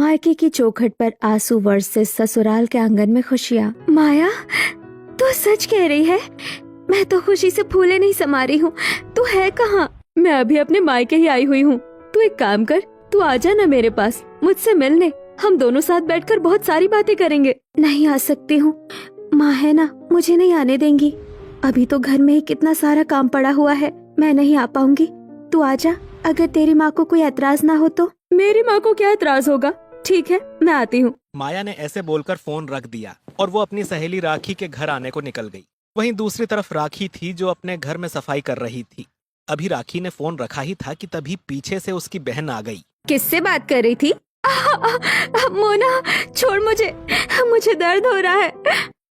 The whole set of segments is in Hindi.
मायके की चौखट पर आंसू वर्सेस ससुराल के आंगन में खुशियाँ। माया, तू सच कह रही है? मैं तो खुशी से फूले नहीं समा रही हूँ। तू है कहाँ? मैं अभी अपने मायके ही आई हुई हूँ। तू एक काम कर, तू आ जा ना मेरे पास, मुझसे मिलने। हम दोनों साथ बैठकर बहुत सारी बातें करेंगे। नहीं आ सकती हूँ, माँ है ना, मुझे नहीं आने देंगी। अभी तो घर में ही कितना सारा काम पड़ा हुआ है, मैं नहीं आ पाऊंगी। तू आ जा, अगर तेरी माँ को कोई एतराज ना हो तो। मेरी माँ को क्या एतराज होगा? ठीक है, मैं आती हूँ। माया ने ऐसे बोलकर फोन रख दिया और वो अपनी सहेली राखी के घर आने को निकल गई। वहीं दूसरी तरफ राखी थी जो अपने घर में सफाई कर रही थी। अभी राखी ने फोन रखा ही था कि तभी पीछे से उसकी बहन आ गई। किससे बात कर रही थी? मोना, छोड़ मुझे, मुझे दर्द हो रहा है।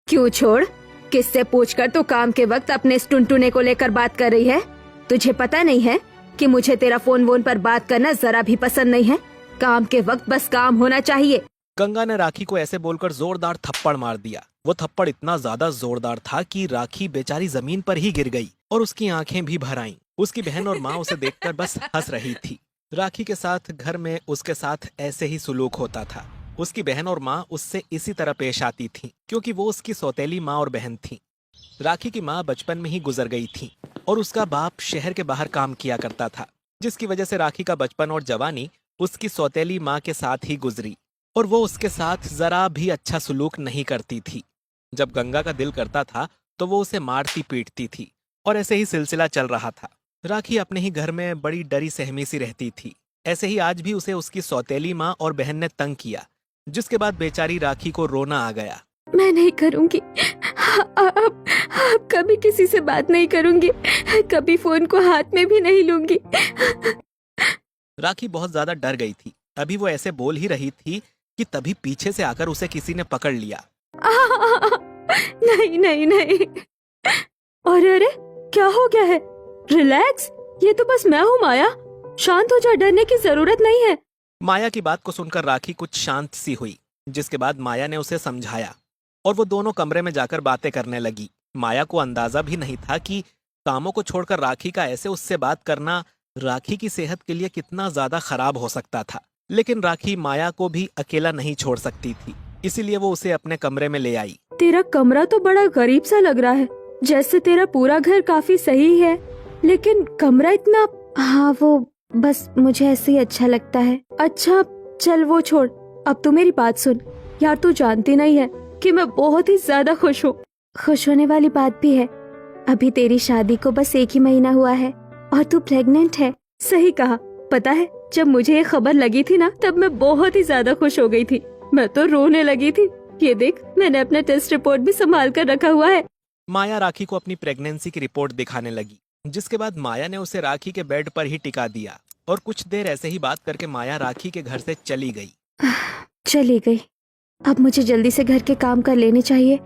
क्यों छोड़? किससे पूछकर तू काम के वक्त अपने इस टुनटुने को लेकर बात कर रही है? तुझे पता नहीं है कि मुझे तेरा फोन वोन पर बात करना जरा भी पसंद नहीं है। काम के वक्त बस काम होना चाहिए। गंगा ने राखी को ऐसे बोलकर जोरदार थप्पड़ मार दिया। वो थप्पड़ इतना ज्यादा जोरदार था कि राखी बेचारी जमीन पर ही गिर गई और उसकी आंखें भी भर आईं। उसकी बहन और माँ उसे देखकर बस हंस रही थी। राखी के साथ घर में उसके साथ ऐसे ही सुलूक होता था। उसकी बहन और माँ उससे इसी तरह पेश आती थीं, क्योंकि वो उसकी सौतेली माँ और बहन थीं। राखी की माँ बचपन में ही गुजर गई थी और उसका बाप शहर के बाहर काम किया करता था, जिसकी वजह से राखी का बचपन और जवानी उसकी सौतेली माँ के साथ ही गुजरी और वो उसके साथ जरा भी अच्छा सुलूक नहीं करती थी। जब गंगा का दिल करता था तो वो उसे मारती पीटती थी और ऐसे ही सिलसिला चल रहा था। राखी अपने ही घर में बड़ी डरी सहमी सी रहती थी। ऐसे ही आज भी उसे उसकी सौतेली माँ और बहन ने तंग किया, जिसके बाद बेचारी राखी को रोना आ गया। मैं नहीं करूँगी, अब कभी किसी से बात नहीं करूँगी, कभी फोन को हाथ में भी नहीं लूंगी। राखी बहुत ज्यादा डर गई थी। अभी वो ऐसे बोल ही रही थी कि तभी पीछे से आकर उसे किसी ने पकड़ लिया। नहीं नहीं नहीं। अरे अरे, क्या हो गया है? रिलैक्स, ये तो बस मैं हूँ माया। शांत हो जा, डरने की जरूरत नहीं है। माया की बात को सुनकर राखी कुछ शांत सी हुई, जिसके बाद माया ने उसे समझाया और वो दोनों कमरे में जाकर बातें करने लगी। माया को अंदाजा भी नहीं था कि कामों को छोड़कर राखी का ऐसे उससे बात करना राखी की सेहत के लिए कितना ज्यादा खराब हो सकता था। लेकिन राखी माया को भी अकेला नहीं छोड़ सकती थी, इसीलिए वो उसे अपने कमरे में ले आई। तेरा कमरा तो बड़ा गरीब सा लग रहा है, जैसे तेरा पूरा घर काफी सही है, लेकिन कमरा इतना। हाँ, वो बस मुझे ऐसे ही अच्छा लगता है। अच्छा चल वो छोड़, अब तू मेरी बात सुन। यार तू जानती नहीं है कि मैं बहुत ही ज्यादा खुश हूँ। खुश होने वाली बात भी है, अभी तेरी शादी को बस 1 ही महीना हुआ है और तू प्रेग्नेंट है। सही कहा। पता है, जब मुझे ये खबर लगी थी ना, तब मैं बहुत ही ज्यादा खुश हो गई थी। मैं तो रोने लगी थी। ये देख, मैंने अपना टेस्ट रिपोर्ट भी संभाल कर रखा हुआ है। माया राखी को अपनी प्रेगनेंसी की रिपोर्ट दिखाने लगी, जिसके बाद माया ने उसे राखी के बेड पर ही टिका दिया और कुछ देर ऐसे ही बात करके माया राखी के घर से चली गई। चली गई। अब मुझे जल्दी से घर के काम कर लेने चाहिए,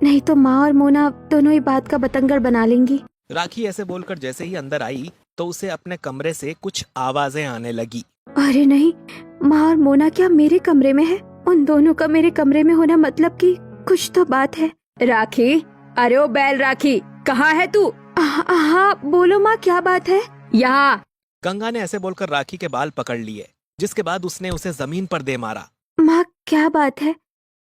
नहीं तो माँ और मोना दोनों ही बात का बतंगड़ बना लेंगी। राखी ऐसे बोलकर जैसे ही अंदर आई तो उसे अपने कमरे से कुछ आवाजें आने लगी। अरे नहीं, माँ और मोना क्या मेरे कमरे में है? उन दोनों का मेरे कमरे में होना मतलब कि कुछ तो बात है। राखी, अरे ओ बैल राखी, कहाँ है तू? हाँ बोलो माँ, क्या बात है? यहाँ। गंगा ने ऐसे बोलकर राखी के बाल पकड़ लिए, जिसके बाद उसने उसे जमीन पर दे मारा। माँ क्या बात है?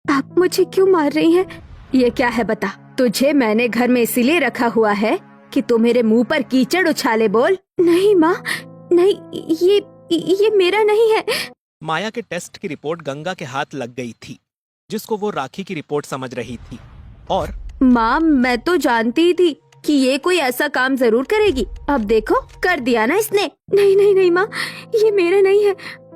आप मुझे क्यों मार रही हैं? ये क्या है बता? तुझे मैंने घर में इसीलिए रखा हुआ है कि तू मेरे मुंह पर कीचड़ उछाले। बोल। नहीं माँ, नहीं, ये मेरा नहीं है। माया के टेस्ट की रिपोर्ट गंगा के हाथ लग गई थी, जिसको वो राखी की रिपोर्ट समझ रही थी। और माँ, मैं तो जानती ही थी कि ये कोई ऐसा काम जरूर करेगी। अब देखो, कर दिया ना इसने। नहीं नहीं नहीं माँ, ये मेरा नहीं है।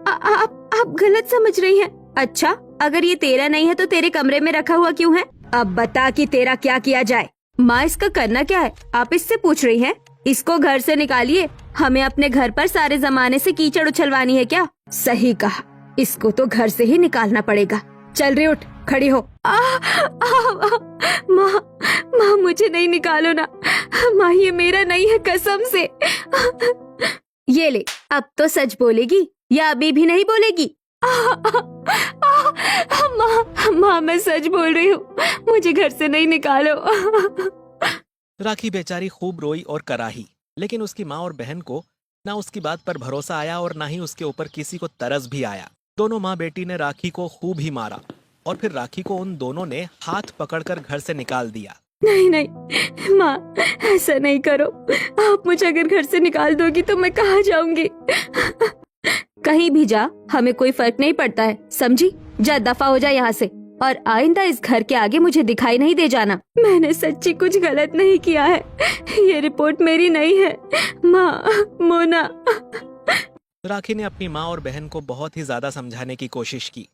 आप गलत समझ रही हैं। अच्छा, अगर ये तेरा नहीं है तो तेरे कमरे में रखा हुआ क्यों है? अब बता कि तेरा क्या किया जाए। माँ, इसका करना क्या है? आप इससे पूछ रही हैं? इसको घर से निकालिए। हमें अपने घर पर सारे जमाने से कीचड़ उछलवानी है क्या? सही कहा, इसको तो घर से ही निकालना पड़ेगा। चल रही, उठ, खड़ी हो। माँ मुझे नहीं निकालो ना। माँ, ये मेरा नहीं है, कसम से। ये ले, अब तो सच बोलेगी या अभी भी नहीं बोलेगी? माँ मैं सच बोल रही हूँ, मुझे घर से नहीं निकालो। राखी बेचारी खूब रोई और कराही, लेकिन उसकी माँ और बहन को ना उसकी बात पर भरोसा आया और ना ही उसके ऊपर किसी को तरस भी आया। दोनों माँ बेटी ने राखी को खूब ही मारा और फिर राखी को उन दोनों ने हाथ पकड़कर घर से निकाल दिया। नहीं नहीं माँ, ऐसा नहीं करो। आप मुझे अगर घर से निकाल दोगी तो मैं कहाँ जाऊंगी? कहीं भी जा, हमें कोई फर्क नहीं पड़ता है, समझी? जा दफा हो जा यहाँ से और आइंदा इस घर के आगे मुझे दिखाई नहीं दे जाना। मैंने सच्ची कुछ गलत नहीं किया है, ये रिपोर्ट मेरी नहीं है। माँ, मोना। राखी ने अपनी माँ और बहन को बहुत ही ज्यादा समझाने की कोशिश की,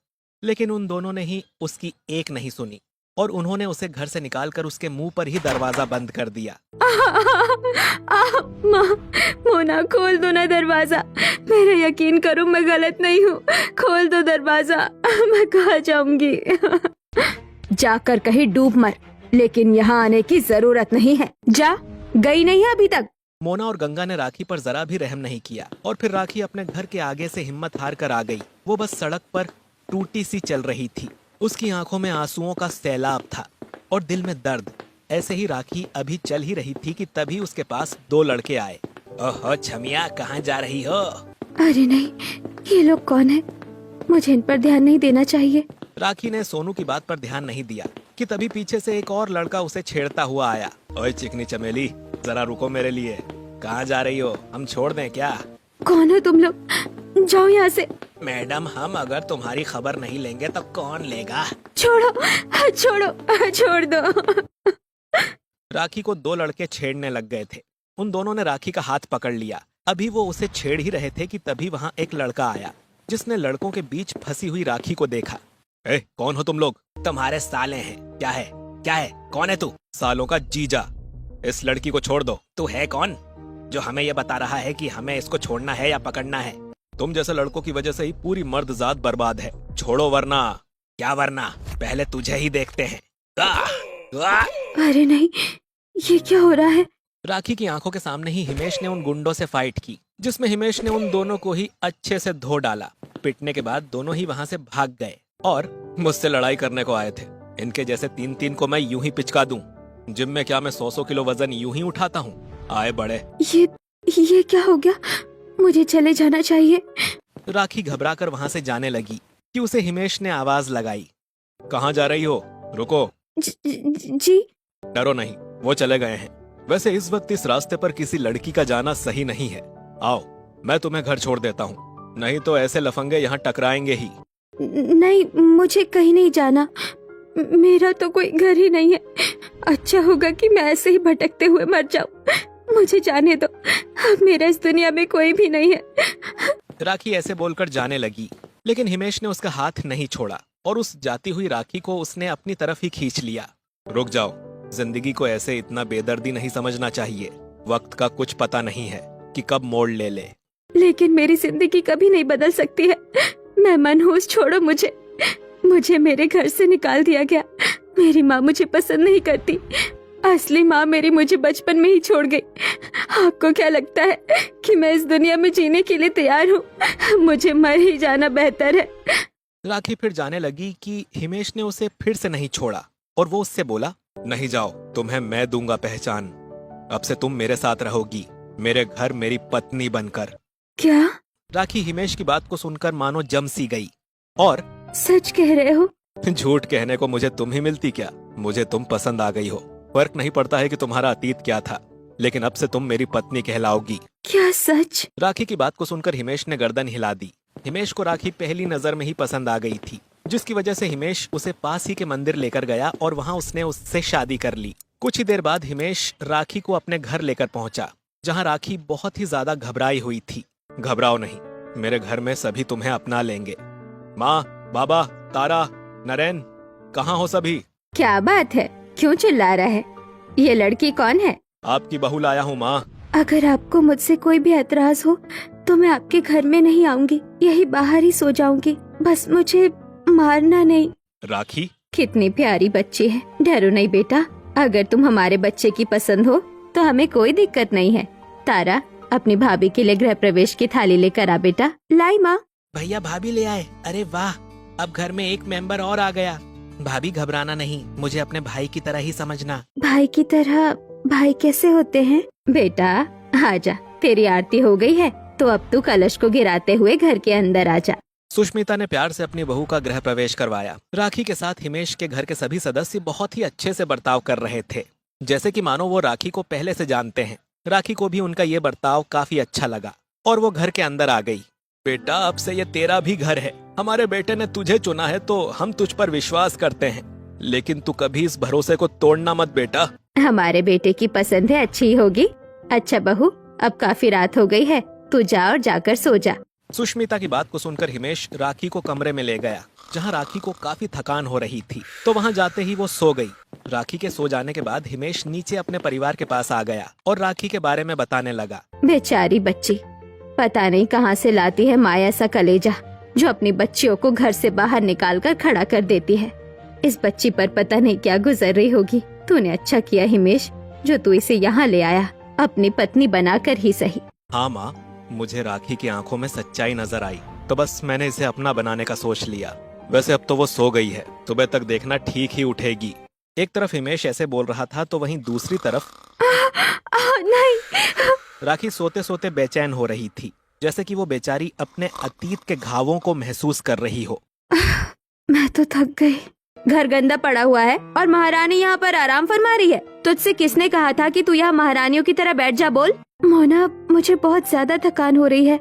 लेकिन उन दोनों ने ही उसकी एक नहीं सुनी और उन्होंने उसे घर से निकालकर उसके मुंह पर ही दरवाजा बंद कर दिया। माँ, मोना खोल दो ना दरवाजा। मेरा यकीन करो मैं गलत नहीं हूँ, खोल दो दरवाजा। मैं कहाँ जाऊंगी? जाकर कहीं डूब मर, लेकिन यहाँ आने की जरूरत नहीं है। जा, गई नहीं है अभी तक। मोना और गंगा ने राखी पर जरा भी रहम नहीं किया और फिर राखी अपने घर के आगे से हिम्मत हार कर आ गई। वो बस सड़क पर टूटी सी चल रही थी। उसकी आंखों में आंसुओं का सैलाब था और दिल में दर्द। ऐसे ही राखी अभी चल ही रही थी कि तभी उसके पास दो लड़के आए। ओहो छमिया, कहाँ जा रही हो? अरे नहीं, ये लोग कौन है? मुझे इन पर ध्यान नहीं देना चाहिए। राखी ने सोनू की बात पर ध्यान नहीं दिया कि तभी पीछे से एक और लड़का उसे छेड़ता हुआ आया। ओए चिकनी चमेली, जरा रुको मेरे लिए। कहाँ जा रही हो? हम छोड़ दें क्या? कौन हो तुम लोग? जाओ यहाँ से। मैडम, हम अगर तुम्हारी खबर नहीं लेंगे तो कौन लेगा? छोड़ो, छोड़ो, छोड़ दो। राखी को दो लड़के छेड़ने लग गए थे। उन दोनों ने राखी का हाथ पकड़ लिया। अभी वो उसे छेड़ ही रहे थे कि तभी वहाँ एक लड़का आया जिसने लड़कों के बीच फंसी हुई राखी को देखा। ए, कौन हो तुम लोग? तुम्हारे साले हैं। क्या है? क्या है? कौन है तू? सालों का जीजा। इस लड़की को छोड़ दो। तू है कौन जो हमें ये बता रहा है कि हमें इसको छोड़ना है या पकड़ना है? तुम जैसे लड़कों की वजह से ही पूरी मर्द जात बर्बाद है। छोड़ो वरना। क्या वरना? पहले तुझे ही देखते हैं। अरे नहीं, ये क्या हो रहा है? राखी की आंखों के सामने ही हिमेश ने उन गुंडों से फाइट की, जिसमें हिमेश ने उन दोनों को ही अच्छे से धो डाला। पिटने के बाद दोनों ही वहां से भाग गए और मुझसे लड़ाई करने को आए थे। इनके जैसे तीन तीन को मैं यूं ही पिचका दूं। जिम में क्या मैं 100 किलो वजन यूं ही उठाता हूँ? आए बड़े। ये क्या हो गया? मुझे चले जाना चाहिए। राखी घबरा कर वहां से जाने लगी कि उसे हिमेश ने आवाज लगाई। कहाँ जा रही हो? रुको। जी। डरो नहीं, वो चले गए हैं। वैसे इस वक्त इस रास्ते पर किसी लड़की का जाना सही नहीं है। आओ, मैं तुम्हें घर छोड़ देता हूँ, नहीं तो ऐसे लफंगे यहाँ टकराएंगे ही। नहीं, मुझे कहीं नहीं जाना। मेरा तो कोई घर ही नहीं है। अच्छा होगा कि मैं ऐसे ही भटकते हुए मर जाऊं। मुझे जाने दो, अब मेरा इस दुनिया में कोई भी नहीं है। राखी ऐसे बोलकर जाने लगी, लेकिन हिमेश ने उसका हाथ नहीं छोड़ा और उस जाती हुई राखी को उसने अपनी तरफ ही खींच लिया। रुक जाओ, जिंदगी को ऐसे इतना बेदर्दी नहीं समझना चाहिए। वक्त का कुछ पता नहीं है कि कब मोड़ ले ले। लेकिन मेरी जिंदगी कभी नहीं बदल सकती है। मैं मनहूस, छोड़ो मुझे। मुझे मेरे घर से निकाल दिया गया। मेरी माँ मुझे पसंद नहीं करती। असली माँ मेरी मुझे बचपन में ही छोड़ गई। आपको क्या लगता है कि मैं इस दुनिया में जीने के लिए तैयार हूँ? मुझे मर ही जाना बेहतर है। राखी फिर जाने लगी कि हिमेश ने उसे फिर से नहीं छोड़ा और वो उससे बोला, नहीं जाओ, तुम्हें मैं दूंगा पहचान। अब से तुम मेरे साथ रहोगी, मेरे घर मेरी पत्नी बनकर। क्या? राखी हिमेश की बात को सुनकर मानो जम सी गई और सच कह रहे हो? झूठ कहने को मुझे तुम ही मिलती क्या? मुझे तुम पसंद आ गई हो। फर्क नहीं पड़ता है कि तुम्हारा अतीत क्या था, लेकिन अब से तुम मेरी पत्नी कहलाओगी। क्या सच? राखी की बात को सुनकर हिमेश ने गर्दन हिला दी। हिमेश को राखी पहली नजर में ही पसंद आ गई थी, जिसकी वजह से हिमेश उसे पास ही के मंदिर लेकर गया और वहां उसने उससे शादी कर ली। कुछ ही देर बाद हिमेश राखी को अपने घर लेकर पहुंचा, जहां राखी बहुत ही ज्यादा घबराई हुई थी। घबराओ नहीं, मेरे घर में सभी तुम्हें अपना लेंगे। माँ, बाबा, तारा, नरेन, कहाँ हो सभी? क्या बात है, क्यों चिल्ला रहा है? ये लड़की कौन है? आपकी बहू लाया हूँ माँ। अगर आपको मुझसे कोई भी एतराज हो तो मैं आपके घर में नहीं आऊंगी, यही बाहर ही सो जाऊंगी। बस मुझे मारना नहीं। राखी कितनी प्यारी बच्ची है। डरो नहीं बेटा, अगर तुम हमारे बच्चे की पसंद हो तो हमें कोई दिक्कत नहीं है। तारा, अपनी भाभी के लिए गृह प्रवेश की थाली लेकर आ बेटा। लाई माँ। भैया भाभी ले आए। अरे वाह, अब घर में एक मेंबर और आ गया। भाभी घबराना नहीं, मुझे अपने भाई की तरह ही समझना। भाई की तरह? भाई कैसे होते हैं? बेटा आजा, तेरी आरती हो गई है तो अब तू कलश को गिराते हुए घर के अंदर आजा। सुष्मिता ने प्यार से अपनी बहू का गृह प्रवेश करवाया। राखी के साथ हिमेश के घर के सभी सदस्य बहुत ही अच्छे से बर्ताव कर रहे थे, जैसे कि मानो वो राखी को पहले से जानते हैं। राखी को भी उनका ये बर्ताव काफी अच्छा लगा और वो घर के अंदर आ गई। बेटा, अब से ये तेरा भी घर है। हमारे बेटे ने तुझे चुना है तो हम तुझ पर विश्वास करते हैं, लेकिन तू कभी इस भरोसे को तोड़ना मत बेटा। हमारे बेटे की पसंद है, अच्छी होगी। अच्छा बहू, अब काफी रात हो गई है, तू जा और जाकर सो जा। सुष्मिता की बात को सुनकर हिमेश राखी को कमरे में ले गया, जहां राखी को काफी थकान हो रही थी। तो वहां जाते ही वो सो गई। राखी के सो जाने के बाद हिमेश नीचे अपने परिवार के पास आ गया और राखी के बारे में बताने लगा। बेचारी बच्ची, पता नहीं कहाँ से लाती है माया सा कलेजा, जो अपनी बच्चियों को घर से बाहर निकाल कर खड़ा कर देती है। इस बच्ची पर पता नहीं क्या गुजर रही होगी। तूने अच्छा किया हिमेश, जो तू इसे यहाँ ले आया, अपनी पत्नी बनाकर ही सही। हाँ माँ, मुझे राखी की आंखों में सच्चाई नजर आई, तो बस मैंने इसे अपना बनाने का सोच लिया। वैसे अब तो वो सो गई है, सुबह तक देखना ठीक ही उठेगी। एक तरफ हिमेश ऐसे बोल रहा था तो वहीं दूसरी तरफ नहीं। राखी सोते सोते बेचैन हो रही थी, जैसे कि वो बेचारी अपने अतीत के घावों को महसूस कर रही हो। मैं तो थक गई। घर गंदा पड़ा हुआ है और महारानी यहाँ पर आराम फरमा रही है। तुझसे किसने कहा था कि तू यहाँ महारानियों की तरह बैठ जा? बोल। मोना, मुझे बहुत ज्यादा थकान हो रही है।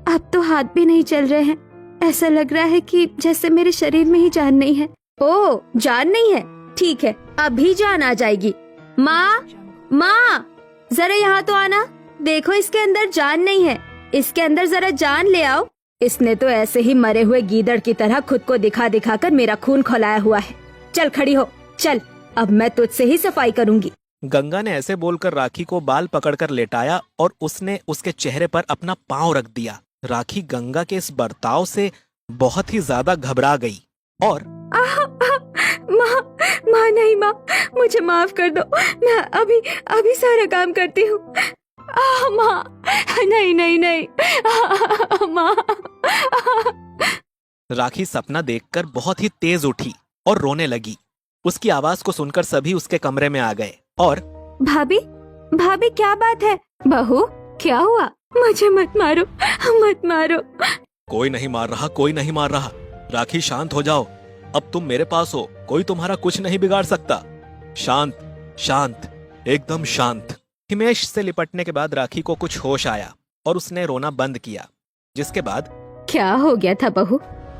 अब तो हाथ भी नहीं चल रहे हैं। ऐसा लग रहा है कि जैसे मेरे शरीर में ही जान नहीं है। ओ, जान नहीं है? ठीक है, अभी जान आ जाएगी। माँ, माँ, जरा यहाँ तो आना। देखो, इसके अंदर जान नहीं है। इसके अंदर जरा जान ले आओ। इसने तो ऐसे ही मरे हुए गीदड़ की तरह खुद को दिखा दिखा कर मेरा खून खौलाया हुआ है। चल खड़ी हो, चल, अब मैं तुझसे ही सफाई करूंगी। गंगा ने ऐसे बोलकर राखी को बाल पकड़कर लेटाया और उसने उसके चेहरे पर अपना पांव रख दिया। राखी गंगा के इस बर्ताव से बहुत ही ज्यादा घबरा गई और माँ, माँ नहीं माँ, मुझे माफ कर दो। मैं अभी सारा काम करती हूँ। माँ, नहीं नहीं नहीं, माँ। राखी सपना देखकर बहुत ही तेज उठी और रोने लगी। उसकी आवाज को सुनकर सभी उसके कमरे में आ गए और भाभी, भाभी, क्या बात है? बहू, क्या हुआ? मुझे मत मारो, मत मारो। कोई नहीं मार रहा, कोई नहीं मार रहा। राखी, शांत हो जाओ। अब तुम मेरे पास हो, कोई तुम्हारा कुछ नहीं बिगाड़ सकता। शांत, शांत, एकदम शांत। हिमेश से लिपटने के बाद राखी को कुछ होश आया और उसने रोना बंद किया, जिसके बाद क्या हो गया था बहू?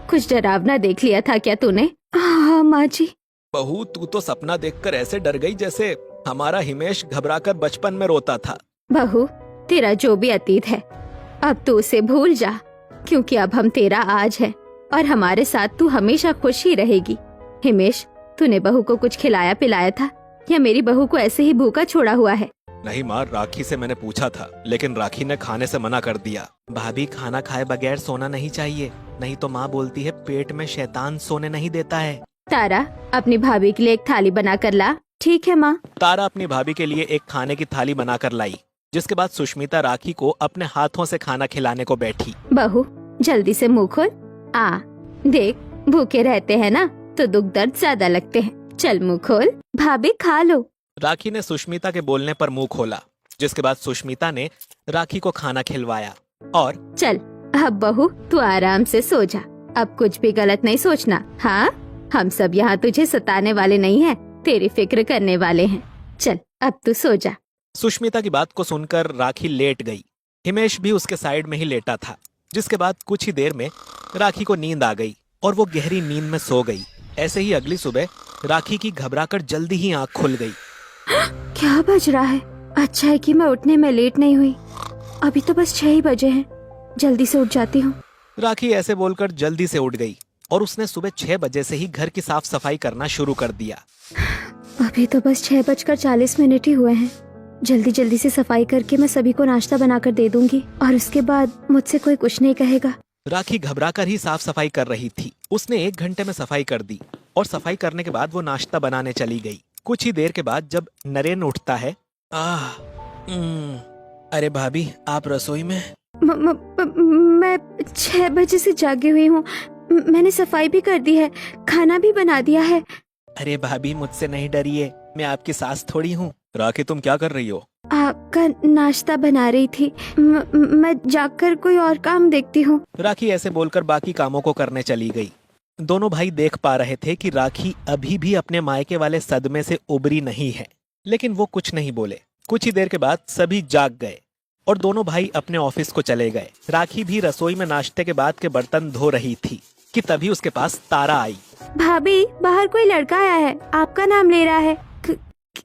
कुछ डरावना देख लिया था क्या तूने? हाँ माँ जी। बहू, तू तो सपना देखकर ऐसे डर गई जैसे हमारा हिमेश घबराकर बचपन में रोता था। बहू, तेरा जो भी अतीत है, अब तू उसे भूल जा, क्योंकि अब हम तेरा आज है और हमारे साथ तू हमेशा खुश ही रहेगी। हिमेश, तूने बहू को कुछ खिलाया पिलाया था या मेरी बहू को ऐसे ही भूखा छोड़ा हुआ है? नहीं माँ, राखी से मैंने पूछा था, लेकिन राखी ने खाने से मना कर दिया। भाभी, खाना खाए बगैर सोना नहीं चाहिए, नहीं तो माँ बोलती है पेट में शैतान सोने नहीं देता है। तारा, अपनी भाभी के लिए एक थाली बना कर ला। ठीक है माँ। तारा अपनी भाभी के लिए एक खाने की थाली बनाकर लाई, जिसके बाद सुष्मिता राखी को अपने हाथों से खाना खिलाने को बैठी। बहू, जल्दी से मुंह खोल। देख, भूखे रहते हैं ना तो दुख दर्द ज्यादा लगते हैं। चल मुंह खोल, भाभी खा लो। राखी ने सुष्मिता के बोलने पर मुंह खोला, जिसके बाद सुष्मिता ने राखी को खाना खिलवाया और चल, अब बहू तू आराम से सो जा। अब कुछ भी गलत नहीं सोचना। हाँ, हम सब यहाँ तुझे सताने वाले नहीं हैं, तेरी फिक्र करने वाले हैं। चल, अब तू सो जा। सुष्मिता की बात को सुनकर राखी लेट गई। हिमेश भी उसके साइड में ही लेटा था, जिसके बाद कुछ ही देर में राखी को नींद आ गई और वो गहरी नींद में सो गई। ऐसे ही अगली सुबह राखी की घबराकर जल्दी ही आंख खुल गई। क्या बज रहा है? अच्छा है कि मैं उठने में लेट नहीं हुई। अभी तो बस 6 ही बजे हैं, जल्दी से उठ जाती हूँ। राखी ऐसे बोलकर जल्दी से उठ गई और उसने सुबह 6 बजे से ही घर की साफ सफाई करना शुरू कर दिया। अभी तो बस 6:40 ही हुए हैं। जल्दी जल्दी से सफाई करके मैं सभी को नाश्ता बनाकर दे दूंगी और उसके बाद मुझसे कोई कुछ नहीं कहेगा। राखी घबराकर ही साफ सफाई कर रही थी। उसने 1 घंटे में सफाई कर दी और सफाई करने के बाद वो नाश्ता बनाने चली गई। कुछ ही देर के बाद जब नरेन उठता है, अरे भाभी, आप रसोई में? मैं 6 बजे से जागी हुई हूँ। मैंने सफाई भी कर दी है, खाना भी बना दिया है। अरे भाभी, मुझसे नहीं डरिए, मैं आपकी सास थोड़ी हूँ। राखी, तुम क्या कर रही हो? आपका नाश्ता बना रही थी। मैं जाकर कोई और काम देखती हूँ। राखी ऐसे बोलकर बाकी कामों को करने चली गई। दोनों भाई देख पा रहे थे कि राखी अभी भी अपने मायके वाले सदमे से उबरी नहीं है, लेकिन वो कुछ नहीं बोले। कुछ ही देर के बाद सभी जाग गए और दोनों भाई अपने ऑफिस को चले गए। राखी भी रसोई में नाश्ते के बाद के बर्तन धो रही थी कि तभी उसके पास तारा आई। भाभी, बाहर कोई लड़का आया है, आपका नाम ले रहा है।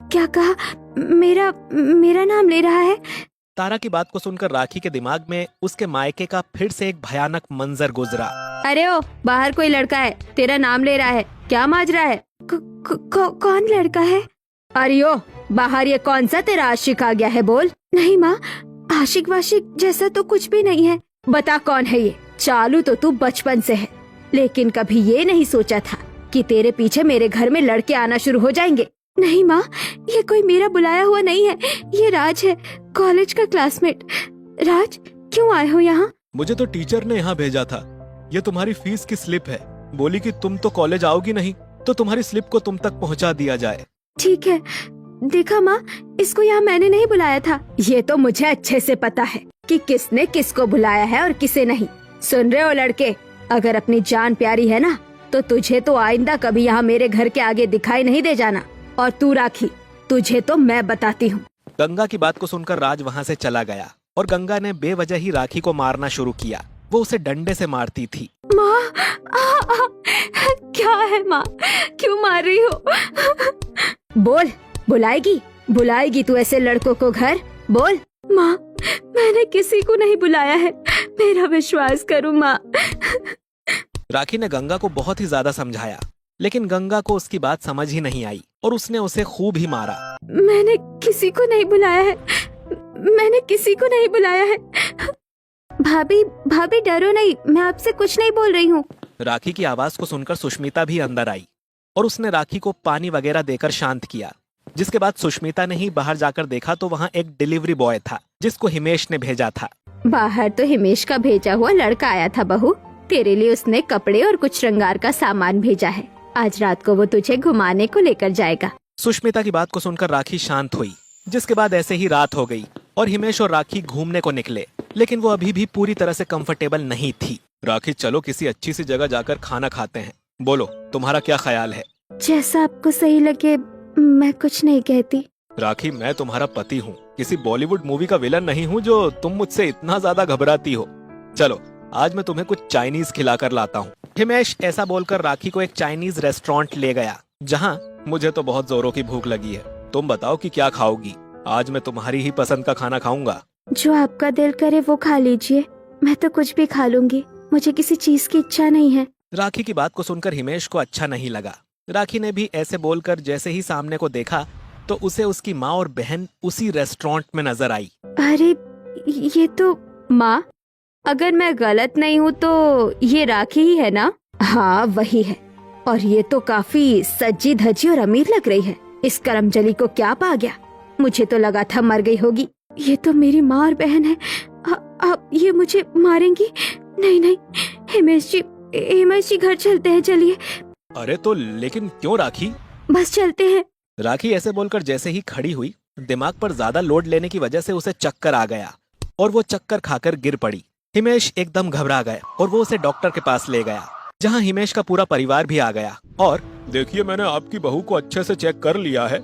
क्या कहा? मेरा नाम ले रहा है? तारा की बात को सुनकर राखी के दिमाग में उसके मायके का फिर से एक भयानक मंजर गुजरा। अरे ओ, बाहर कोई लड़का है, तेरा नाम ले रहा है, क्या माजरा है? कौन लड़का है? अरे ओ, बाहर ये कौन सा तेरा आशिक आ गया है, बोल। नहीं माँ, आशिक वाशिक जैसा तो कुछ भी नहीं है। बता कौन है ये? चालू तो तू बचपन से है, लेकिन कभी ये नहीं सोचा था कि तेरे पीछे मेरे घर में लड़के आना शुरू हो जाएंगे। नहीं माँ, ये कोई मेरा बुलाया हुआ नहीं है, ये राज है, कॉलेज का क्लासमेट। राज, क्यों आए हो यहाँ? मुझे तो टीचर ने यहाँ भेजा था। ये तुम्हारी फीस की स्लिप है। बोली कि तुम तो कॉलेज आओगी नहीं, तो तुम्हारी स्लिप को तुम तक पहुँचा दिया जाए। ठीक है। देखा माँ, इसको यहाँ मैंने नहीं बुलाया था। ये तो मुझे अच्छे से पता है कि किसने किसको बुलाया है और किसे नहीं। सुन रहे हो लड़के, अगर अपनी जान प्यारी है ना, तो तुझे तो आइंदा कभी यहाँ मेरे घर के आगे दिखाई नहीं दे जाना। और तू राखी, तुझे तो मैं बताती हूँ। गंगा की बात को सुनकर राज वहाँ से चला गया और गंगा ने बेवजह ही राखी को मारना शुरू किया। वो उसे डंडे से मारती थी। माँ, क्या है माँ, क्यों मार रही हो? बोल, बुलाएगी तू ऐसे लड़कों को घर? बोल। माँ, मैंने किसी को नहीं बुलाया है, मेरा विश्वास करो माँ। राखी ने गंगा को बहुत ही ज्यादा समझाया, लेकिन गंगा को उसकी बात समझ ही नहीं आई और उसने उसे खूब ही मारा। मैंने किसी को नहीं बुलाया है, मैंने किसी को नहीं बुलाया है। भाभी डरो नहीं, मैं आपसे कुछ नहीं बोल रही हूँ। राखी की आवाज को सुनकर सुष्मिता भी अंदर आई और उसने राखी को पानी वगैरह देकर शांत किया। जिसके बाद सुष्मिता ने ही बाहर जाकर देखा तो वहाँ एक डिलीवरी बॉय था जिसको हिमेश ने भेजा था। बाहर तो हिमेश का भेजा हुआ लड़का आया था बहू, तेरे लिए उसने कपड़े और कुछ श्रृंगार का सामान भेजा है। आज रात को वो तुझे घुमाने को लेकर जाएगा। सुष्मिता की बात को सुनकर राखी शांत हुई। जिसके बाद ऐसे ही रात हो गई और हिमेश और राखी घूमने को निकले, लेकिन वो अभी भी पूरी तरह से कंफर्टेबल नहीं थी। राखी, चलो किसी अच्छी सी जगह जाकर खाना खाते हैं। बोलो, तुम्हारा क्या ख्याल है? जैसा आपको सही लगे, मैं कुछ नहीं कहती। राखी, मैं तुम्हारा पति हूँ, किसी बॉलीवुड मूवी का विलन नहीं हूँ जो तुम मुझसे इतना ज्यादा घबराती हो। चलो, आज मैं तुम्हें कुछ चाइनीज खिलाकर लाता हूँ। हिमेश ऐसा बोलकर राखी को एक चाइनीज रेस्टोरेंट ले गया, जहाँ मुझे तो बहुत जोरों की भूख लगी है। तुम बताओ कि क्या खाओगी? आज मैं तुम्हारी ही पसंद का खाना खाऊंगा। जो आपका दिल करे वो खा लीजिए, मैं तो कुछ भी खा लूंगी, मुझे किसी चीज की इच्छा नहीं है। राखी की बात को सुनकर हिमेश को अच्छा नहीं लगा। राखी ने भी ऐसे बोलकर जैसे ही सामने को देखा तो उसे उसकी माँ और बहन उसी रेस्टोरेंट में नजर आई। अरे ये तो माँ, अगर मैं गलत नहीं हूँ तो ये राखी ही है ना? हाँ वही है, और ये तो काफी सजी धजी और अमीर लग रही है। इस करमजली को क्या पा गया? मुझे तो लगा था मर गई होगी। ये तो मेरी माँ और बहन है। आप ये मुझे मारेंगी? नहीं, हिमेश जी घर चलते हैं, चलिए। अरे तो लेकिन क्यों राखी? बस चलते हैं। राखी ऐसे बोलकर जैसे ही खड़ी हुई, दिमाग पर ज्यादा लोड लेने की वजह से उसे चक्कर आ गया और वो चक्कर खाकर गिर पड़ी। हिमेश एकदम घबरा गया और वो उसे डॉक्टर के पास ले गया, जहाँ हिमेश का पूरा परिवार भी आ गया। और देखिए, मैंने आपकी बहू को अच्छे से चेक कर लिया है,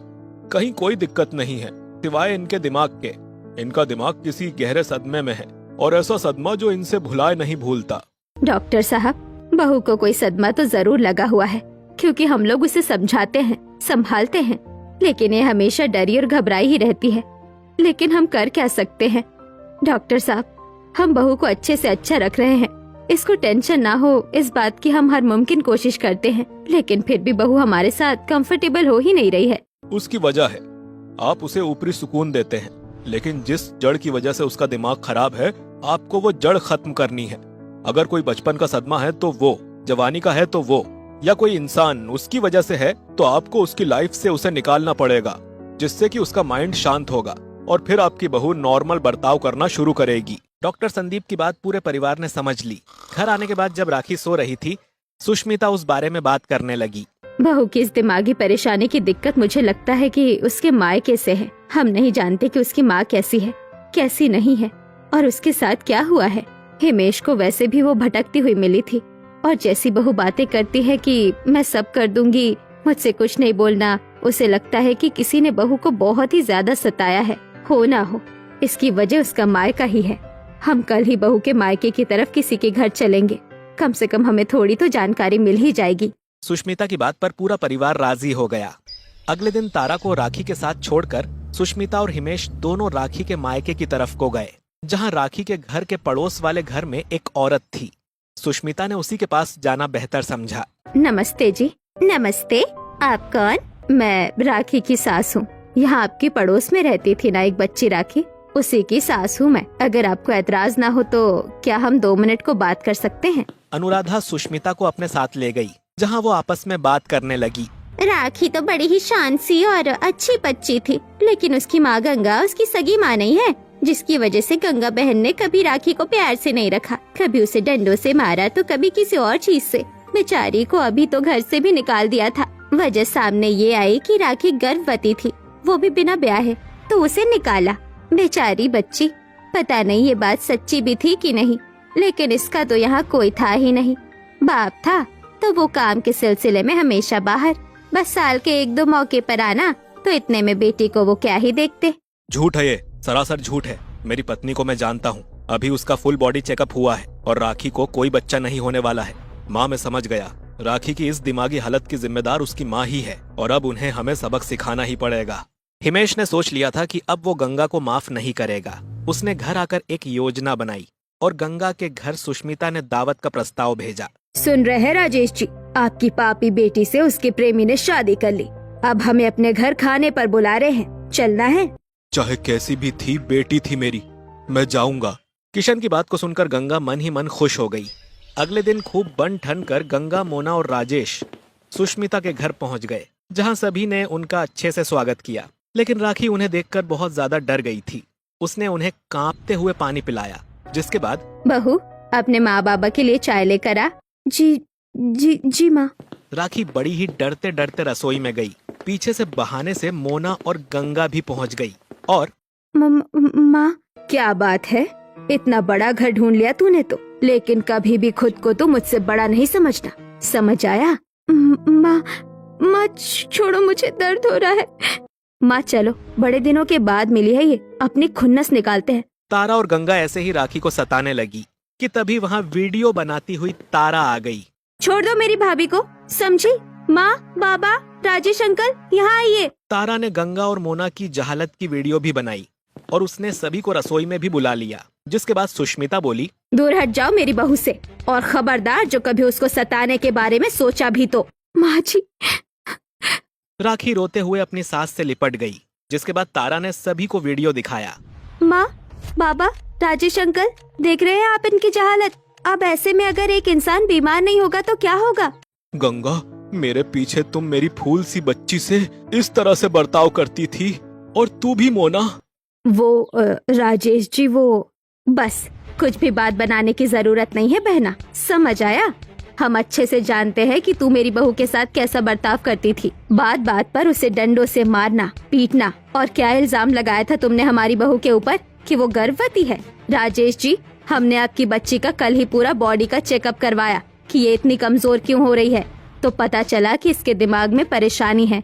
कहीं कोई दिक्कत नहीं है सिवाय इनके दिमाग के। इनका दिमाग किसी गहरे सदमे में है और ऐसा सदमा जो इनसे भुलाए नहीं भूलता। डॉक्टर साहब, बहू को कोई सदमा तो जरूर लगा हुआ है, क्योंकि हम लोग उसे समझाते हैं, संभालते हैं, लेकिन ये हमेशा डरी और घबराई ही रहती है। लेकिन हम कर क्या सकते हैं? डॉक्टर साहब, हम बहू को अच्छे से अच्छा रख रहे हैं, इसको टेंशन ना हो इस बात की हम हर मुमकिन कोशिश करते हैं, लेकिन फिर भी बहू हमारे साथ कंफर्टेबल हो ही नहीं रही है। उसकी वजह है आप उसे ऊपरी सुकून देते हैं, लेकिन जिस जड़ की वजह से उसका दिमाग खराब है, आपको वो जड़ खत्म करनी है। अगर कोई बचपन का सदमा है तो वो, जवानी का है तो वो, या कोई इंसान उसकी वजह से है तो आपको उसकी लाइफ से उसे निकालना पड़ेगा, जिससे कि उसका माइंड शांत होगा और फिर आपकी बहू नॉर्मल बर्ताव करना शुरू करेगी। डॉक्टर संदीप की बात पूरे परिवार ने समझ ली। घर आने के बाद जब राखी सो रही थी, सुष्मिता उस बारे में बात करने लगी। बहू की इस दिमागी परेशानी की दिक्कत मुझे लगता है कि उसके मायके से है। हम नहीं जानते कि उसकी माँ कैसी है, कैसी नहीं है और उसके साथ क्या हुआ है। हिमेश को वैसे भी वो भटकती हुई मिली थी और जैसी बहू बातें करती है कि मैं सब कर दूंगी, मुझसे कुछ नहीं बोलना, उसे लगता है कि किसी ने बहू को बहुत ही ज्यादा सताया है। हो ना हो, इसकी वजह उसका मायका ही है। हम कल ही बहू के मायके की तरफ किसी के घर चलेंगे, कम से कम हमें थोड़ी तो जानकारी मिल ही जाएगी। सुष्मिता की बात पर पूरा परिवार राजी हो गया। अगले दिन तारा को राखी के साथ छोड़कर सुष्मिता और हिमेश दोनों राखी के मायके की तरफ को गए, जहां राखी के घर के पड़ोस वाले घर में एक औरत थी। सुष्मिता ने उसी के पास जाना बेहतर समझा। नमस्ते जी। नमस्ते, आप कौन? मैं राखी की सास हूँ। यहाँ आपकी पड़ोस में रहती थी ना एक बच्ची राखी, उसी की सास हूँ मैं। अगर आपको ऐतराज ना हो तो क्या हम 2 मिनट को बात कर सकते हैं? अनुराधा सुष्मिता को अपने साथ ले गई, जहां वो आपस में बात करने लगी। राखी तो बड़ी ही शांत सी और अच्छी बच्ची थी, लेकिन उसकी माँ गंगा उसकी सगी माँ नहीं है, जिसकी वजह से गंगा बहन ने कभी राखी को प्यार से नहीं रखा, कभी उसे डंडों से मारा तो कभी किसी और चीज से। बेचारी को अभी तो घर से भी निकाल दिया था। वजह सामने ये आई कि राखी गर्भवती थी, वो भी बिना ब्याहे, तो उसे निकाला। बेचारी बच्ची, पता नहीं ये बात सच्ची भी थी कि नहीं, लेकिन इसका तो यहाँ कोई था ही नहीं। बाप था तो वो काम के सिलसिले में हमेशा बाहर, बस साल के 1-2 मौके पर आना, तो इतने में बेटी को वो क्या ही देखते। झूठ है ये, सरासर झूठ है। मेरी पत्नी को मैं जानता हूँ, अभी उसका फुल बॉडी चेकअप हुआ है और राखी को कोई बच्चा नहीं होने वाला है। माँ, मैं समझ गया, राखी की इस दिमागी हालत की जिम्मेदार उसकी माँ ही है और अब उन्हें हमें सबक सिखाना ही पड़ेगा। हिमेश ने सोच लिया था कि अब वो गंगा को माफ नहीं करेगा। उसने घर आकर एक योजना बनाई और गंगा के घर सुष्मिता ने दावत का प्रस्ताव भेजा। सुन रहे राजेश जी, आपकी पापी बेटी से उसके प्रेमी ने शादी कर ली, अब हमें अपने घर खाने पर बुला रहे हैं, चलना है? चाहे कैसी भी थी, बेटी थी मेरी, मैं जाऊंगा। किशन की बात को सुनकर गंगा मन ही मन खुश हो गई। अगले दिन खूब बन ठन कर गंगा, मोना और राजेश सुष्मिता के घर पहुंच गए, जहां सभी ने उनका अच्छे से स्वागत किया। लेकिन राखी उन्हें देखकर बहुत ज्यादा डर गई थी। उसने उन्हें कांपते हुए पानी पिलाया, जिसके बाद बहू, अपने माँ बाबा के लिए चाय लेकर आ। जी जी जी माँ। राखी बड़ी ही डरते डरते रसोई में गई। पीछे से बहाने से मोना और गंगा भी पहुंच गई और माँ, क्या बात है, इतना बड़ा घर ढूंढ लिया तूने तो, लेकिन कभी भी खुद को तो मुझसे बड़ा नहीं समझना, समझ आया? माँ छोड़ो, मुझे दर्द हो रहा है। माँ चलो, बड़े दिनों के बाद मिली है ये, अपनी खुन्नस निकालते हैं। तारा और गंगा ऐसे ही राखी को सताने लगी कि तभी वहाँ वीडियो बनाती हुई तारा आ गई। छोड़ दो मेरी भाभी को, समझी? माँ, बाबा, राजेश अंकल, यहाँ आइए। तारा ने गंगा और मोना की जहालत की वीडियो भी बनाई और उसने सभी को रसोई में भी बुला लिया, जिसके बाद सुष्मिता बोली, दूर हट जाओ मेरी बहू से, और खबरदार जो कभी उसको सताने के बारे में सोचा भी तो। माँ जी। राखी रोते हुए अपनी सास से लिपट गई, जिसके बाद तारा ने सभी को वीडियो दिखाया। माँ, बाबा, राजेश अंकल, देख रहे हैं आप इनकी जहालत। अब ऐसे में अगर एक इंसान बीमार नहीं होगा तो क्या होगा? गंगा, मेरे पीछे तुम मेरी फूल सी बच्ची से इस तरह से बर्ताव करती थी, और तू भी मोना। वो राजेश जी, वो बस कुछ भी बात बनाने की जरूरत नहीं है बहना, समझ आया? हम अच्छे से जानते हैं कि तू मेरी बहू के साथ कैसा बर्ताव करती थी। बात बात पर उसे डंडों से मारना, पीटना, और क्या इल्जाम लगाया था तुमने हमारी बहू के ऊपर कि वो गर्भवती है। राजेश जी, हमने आपकी बच्ची का कल ही पूरा बॉडी का चेकअप करवाया कि ये इतनी कमजोर क्यों हो रही है, तो पता चला कि इसके दिमाग में परेशानी है,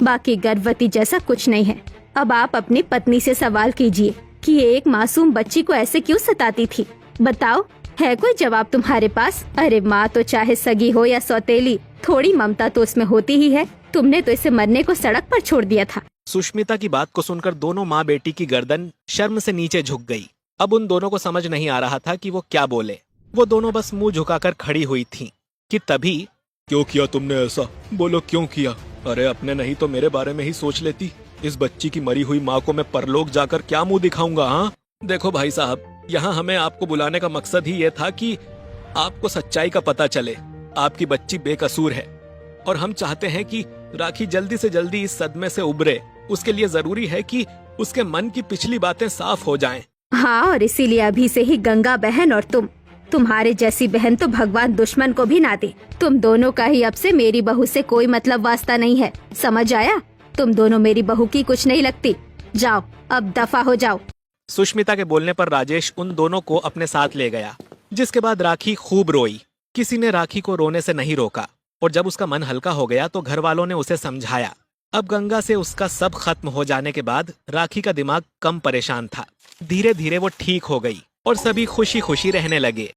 बाकी गर्भवती जैसा कुछ नहीं है। अब आप अपनी पत्नी से सवाल कीजिए कि ये एक मासूम बच्ची को ऐसे क्यों सताती थी। बताओ, है कोई जवाब तुम्हारे पास? अरे माँ तो चाहे सगी हो या सौतेली, थोड़ी ममता तो उसमें होती ही है। तुमने तो इसे मरने को सड़क पर छोड़ दिया था। सुष्मिता की बात को सुनकर दोनों माँ बेटी की गर्दन शर्म से नीचे झुक गई। अब उन दोनों को समझ नहीं आ रहा था कि वो क्या बोले। वो दोनों बस मुंह झुकाकर खड़ी हुई थीं कि तभी, क्यों किया तुमने ऐसा? बोलो क्यों किया? अरे अपने नहीं तो मेरे बारे में ही सोच लेती। इस बच्ची की मरी हुई माँ को मैं परलोक जाकर क्या मुंह दिखाऊंगा? हाँ देखो भाई साहब, यहाँ हमें आपको बुलाने का मकसद ही ये था कि आपको सच्चाई का पता चले। आपकी बच्ची बेकसूर है और हम चाहते हैं कि राखी जल्दी से जल्दी इस सदमे से उबरे। उसके लिए जरूरी है कि उसके मन की पिछली बातें साफ हो जाएं। हाँ, और इसीलिए अभी से ही गंगा बहन और तुम तुम्हारे जैसी बहन तो भगवान दुश्मन को भी ना दे। तुम दोनों का ही अब से मेरी बहू से कोई मतलब वास्ता नहीं है, समझ आया? तुम दोनों मेरी बहू की कुछ नहीं लगती। जाओ, अब दफा हो जाओ। सुष्मिता के बोलने पर राजेश उन दोनों को अपने साथ ले गया, जिसके बाद राखी खूब रोई। किसी ने राखी को रोने से नहीं रोका, और जब उसका मन हल्का हो गया तो घर वालों ने उसे समझाया। अब गंगा से उसका सब खत्म हो जाने के बाद राखी का दिमाग कम परेशान था। धीरे धीरे वो ठीक हो गई और सभी खुशी खुशी रहने लगे।